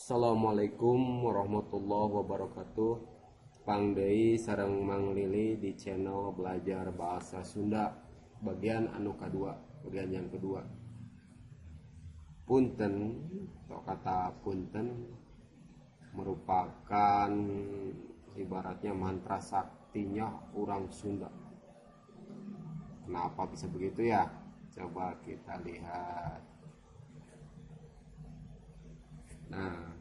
Assalamualaikum warahmatullahi wabarakatuh. Pang Deui sareng Mang Lili di channel Belajar Bahasa Sunda bagian anu kedua, bagian yang kedua. Punten atau kata punten merupakan ibaratnya mantra saktinya orang Sunda. Kenapa bisa begitu ya? Coba kita lihat. Nah,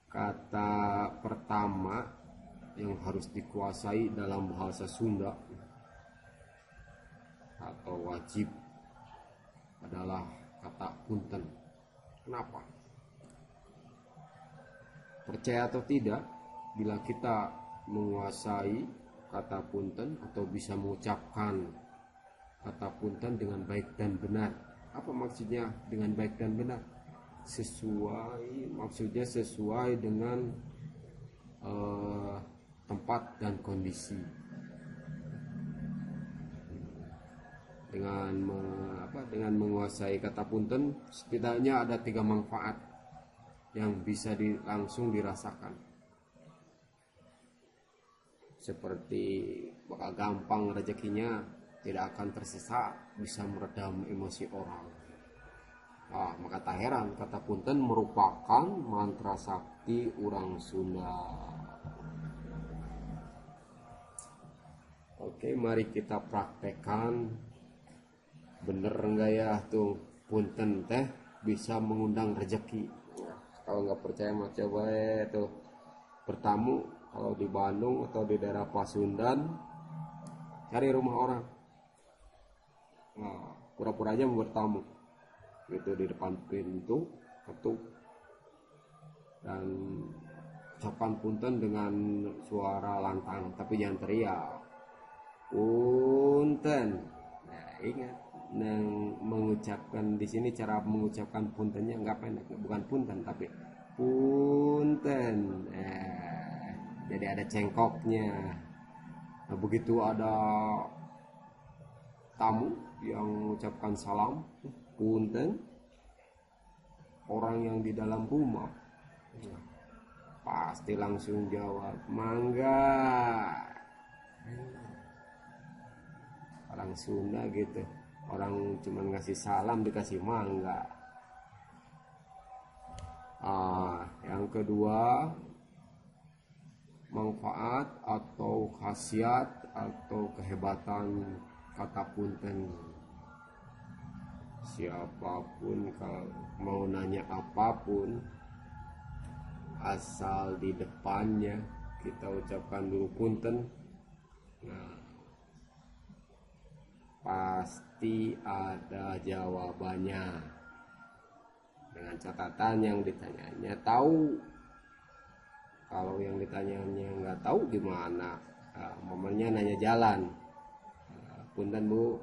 kata pertama yang harus dikuasai dalam bahasa Sunda atau wajib adalah kata punten. Kenapa? Percaya atau tidak, bila kita menguasai kata punten atau bisa mengucapkan kata punten dengan baik dan benar. Apa maksudnya dengan baik dan benar? Maksudnya sesuai dengan tempat dan kondisi. Dengan menguasai kata punten, setidaknya ada 3 manfaat yang bisa langsung dirasakan. Seperti bakal gampang rezekinya, tidak akan tersesat, bisa meredam emosi orang. Maka tak heran kata punten merupakan mantra sakti orang Sunda. Oke, mari kita praktekkan. Bener enggak ya tuh punten teh bisa mengundang rezeki? Kalau nggak percaya mah coba tuh bertamu kalau di Bandung atau di daerah Pasundan, cari rumah orang. Pura-pura aja mau bertamu gitu di depan pintu, ketuk dan ucapan punten dengan suara lantang, tapi jangan teriak. Punten. Nah, ingat mengucapkan di sini cara mengucapkan puntennya nggak pendek, bukan punten tapi punten. Jadi ada cengkoknya. Nah, begitu ada tamu yang mengucapkan salam, punten, orang yang di dalam rumah pasti langsung jawab mangga. Orang Sunda gitu, orang cuma ngasih salam dikasih mangga. Yang kedua, manfaat atau khasiat atau kehebatan kata punten. Siapapun kalau mau nanya apapun, asal di depannya kita ucapkan dulu punten, nah, pasti ada jawabannya. Dengan catatan yang ditanyanya tahu. Kalau yang ditanyanya nggak tahu gimana? Momennya nanya jalan. Punten Bu,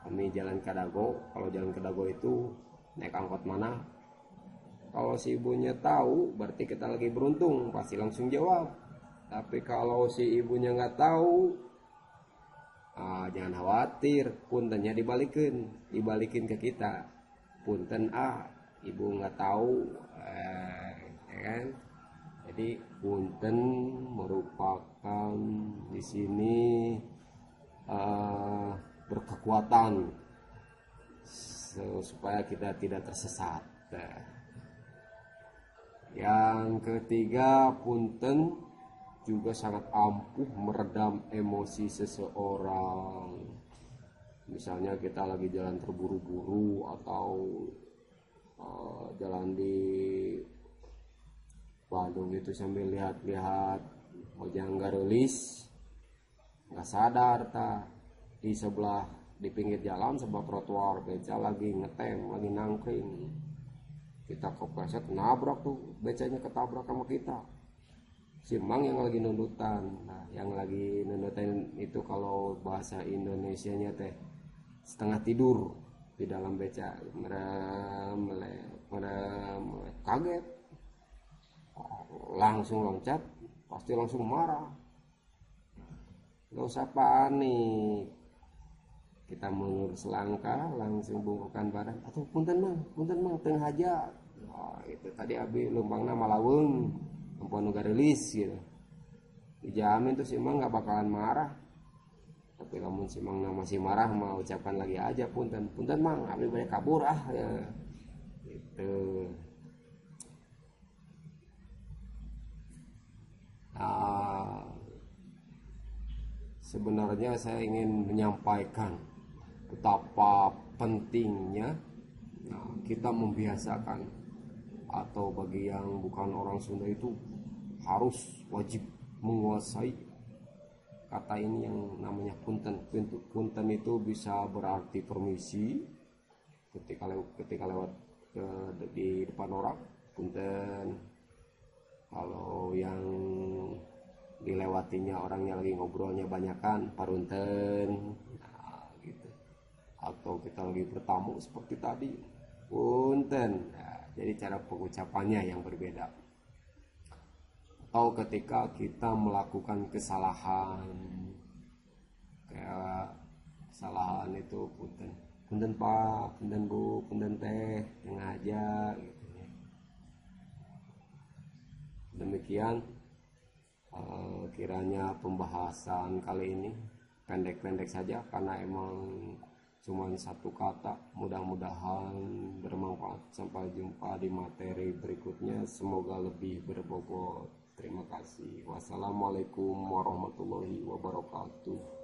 kami jalan ke Dago. Kalau jalan ke Dago itu naik angkot mana? Kalau si ibunya tahu, berarti kita lagi beruntung, pasti langsung jawab. Tapi kalau si ibunya nggak tahu, jangan khawatir, puntennya dibalikin ke kita. Punten ibu nggak tahu, ya kan? Jadi punten merupakan di sini berkekuatan supaya kita tidak tersesat. Yang ketiga, punten juga sangat ampuh meredam emosi seseorang. Misalnya kita lagi jalan terburu-buru atau jalan di Bandung itu sambil lihat-lihat ojang garulis, nggak sadar di sebelah, di pinggir jalan sebelah trotoar beca lagi ngetem, lagi nangkring, kita kepleset nabrak tuh, becanya ketabrak sama kita. Simang yang lagi nundutan. Nah, yang lagi nundutan itu kalau bahasa Indonesianya teh setengah tidur di dalam beca, merem, kaget, langsung loncat, pasti langsung marah. Gak usah panik, kita mundur selangkah, langsung bungkukan badan. Atau punten mang tengah hajat. itu tadi abi lumpangna malaweng ampun nu rilis gitu, dijamin tuh si Mang nggak bakalan marah. Tapi namun si Mang masih marah, mau ucapkan lagi aja punten punten Mang, abi banyak kabur ya. Gitu. Nah, sebenarnya saya ingin menyampaikan betapa pentingnya kita membiasakan, atau bagi yang bukan orang Sunda itu harus wajib menguasai kata ini yang namanya punten. Punten itu bisa berarti permisi ketika lewat di depan orang, punten. Kalau yang dilewatinya orangnya lagi ngobrolnya banyakan, parunten. Nah, gitu. Atau kita lagi bertamu seperti tadi, punten. Nah, jadi cara pengucapannya yang berbeda. Atau ketika kita melakukan kesalahan, kayak kesalahan itu punten, punten Pak, punten Bu, punten Teh, sengaja gitu ya. Demikian kiranya pembahasan kali ini pendek-pendek saja karena emang cuma satu kata. Mudah-mudahan bermanfaat. Sampai jumpa di materi berikutnya, semoga lebih berbobot. Terima kasih. Wassalamualaikum warahmatullahi wabarakatuh.